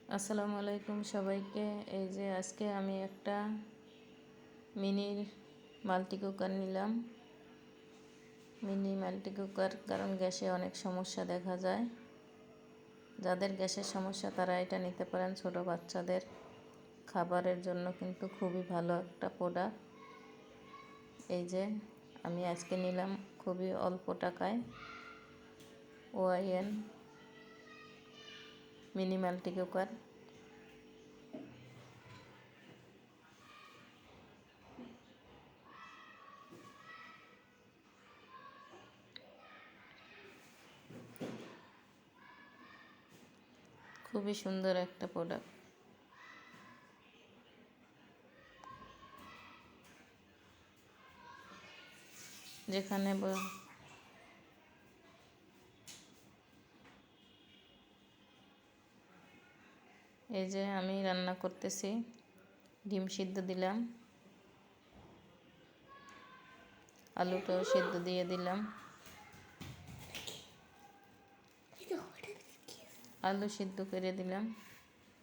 আসসালামু আলাইকুম সবাইকে। এই যে আজকে আমি একটা মিনি মাল্টি কুকার নিলাম। মিনি মাল্টি কুকার কারণ গ্যাসে অনেক সমস্যা দেখা যায়। যাদের গ্যাসের সমস্যা তারা এটা নিতে পারেন। ছোট বাচ্চাদের খাবারের জন্য কিন্তু খুবই ভালো একটা প্রোডাক্ট। এই যে আমি আজকে নিলাম খুবই অল্প টাকায় OIN মিনি মাল্টি কুকার। খুবই সুন্দর একটা প্রোডাক্ট। যেখানে এই যে আমি রান্না করতেছি, ডিম সিদ্ধ দিলাম, আলুটাও সিদ্ধ দিয়ে দিলাম, আলু সিদ্ধ করে দিলাম।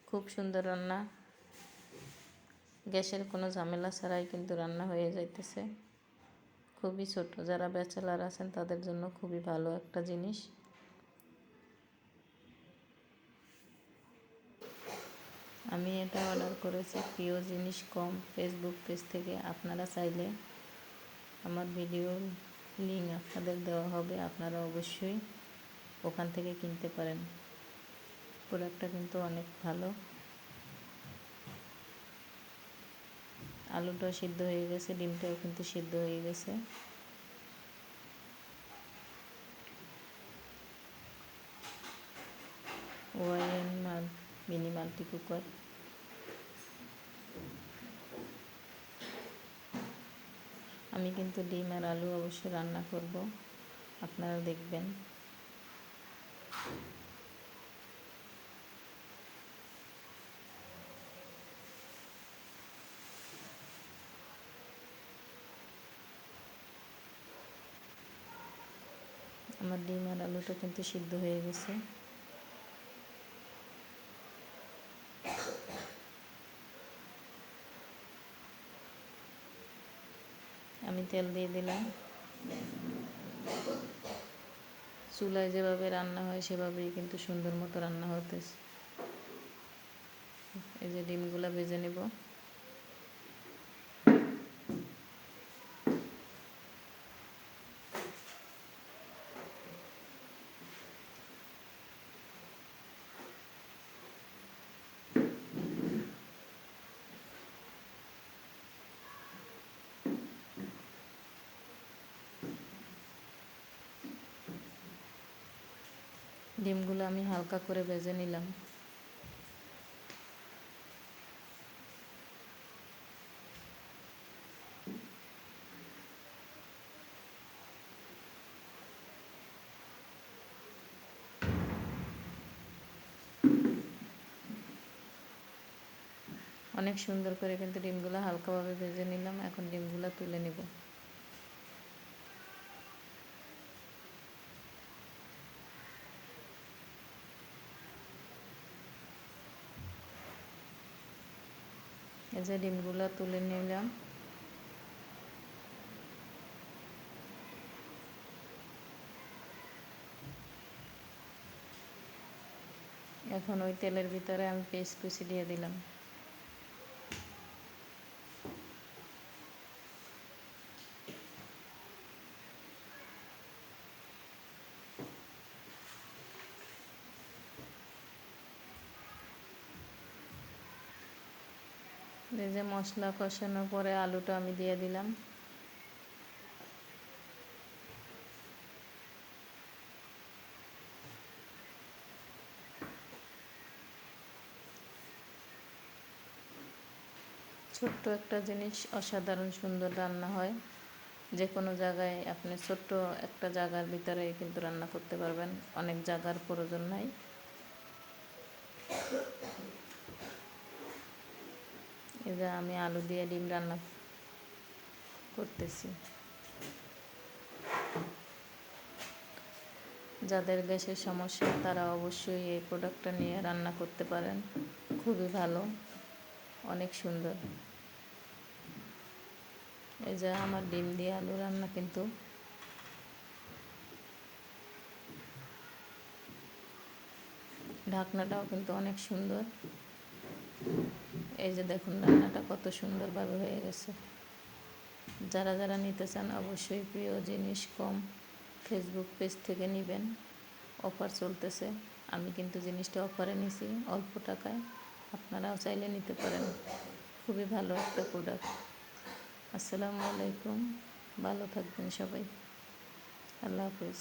খুব সুন্দর রান্না, গ্যাসের কোনো ঝামেলা ছাড়াই কিন্তু রান্না হয়ে যাইতেছে। খুবই ছোট, যারা ব্যাচেলার আছেন তাদের জন্য খুবই ভালো একটা জিনিস। আমি এটা অর্ডার করেছি প্রিয় জিনিস কম ফেসবুক পেজ থেকে। আপনারা চাইলে আমার ভিডিও লিঙ্ক আপনাদের দেওয়া হবে, আপনারা অবশ্যই ওখান থেকে কিনতে পারেন। প্রোডাক্টটা কিন্তু অনেক ভালো। আলুটাও সিদ্ধ হয়ে গেছে, ডিমটাও কিন্তু সিদ্ধ হয়ে গেছে। OIN mini multi cooker. আমি কিন্তু ডিম আর আলু অবশ্যই রান্না করব, আপনারা দেখবেন। আমার ডিম আর আলুটা কিন্তু সিদ্ধ হয়ে গেছে। আমি তেল দিয়ে দিলাম। চুলায় যেভাবে রান্না হয় সেভাবেই কিন্তু সুন্দর মতো রান্না হতেছে। এই যে ডিমগুলো ভেজে নেব। ডিমগুলো আমি হালকা করে ভেজে নিলাম। অনেক সুন্দর করে কিন্তু ডিমগুলো হালকাভাবে ভেজে নিলাম। এখন ডিমগুলো তুলে নেব। এই যে ডিমগুলো তুলে নিলাম। এখন ওই তেলের ভিতরে আমি পেঁয়াজ কুচি দিয়ে দিলাম। এই যে মশলা কষানোর পরে আলুটা আমি দিয়ে দিলাম। ছোট্ট একটা জিনিস অসাধারণ সুন্দর রান্না হয়। যে কোনো জায়গায় আপনি ছোট্ট একটা জায়গার ভিতরে কিন্তু রান্না করতে পারবেন, অনেক জায়গার প্রয়োজন নাই। এই যে আমি আলু দিয়ে ডিম রান্না করতেছি। যাদের গ্যাসের সমস্যা তারা অবশ্যই এই প্রোডাক্টটা নিয়ে রান্না করতে পারেন, খুবই ভালো, অনেক সুন্দর। এই যে আমার ডিম দিয়ে আলু রান্না, কিন্তু ঢাকনাটাও কিন্তু অনেক সুন্দর। এই যে দেখুন রান্নাটা কত সুন্দরভাবে হয়ে গেছে। যারা যারা নিতে চান অবশ্যই প্রিয় জিনিস কম ফেসবুক পেজ থেকে নেবেন, অফার চলতেছে। আমি কিন্তু জিনিসটা অফারে নিছি অল্প টাকায়, আপনারাও চাইলে নিতে পারেন, খুবই ভালো একটা প্রোডাক্ট। আসসালামু আলাইকুম, ভালো থাকবেন সবাই, আল্লাহ হাফেজ।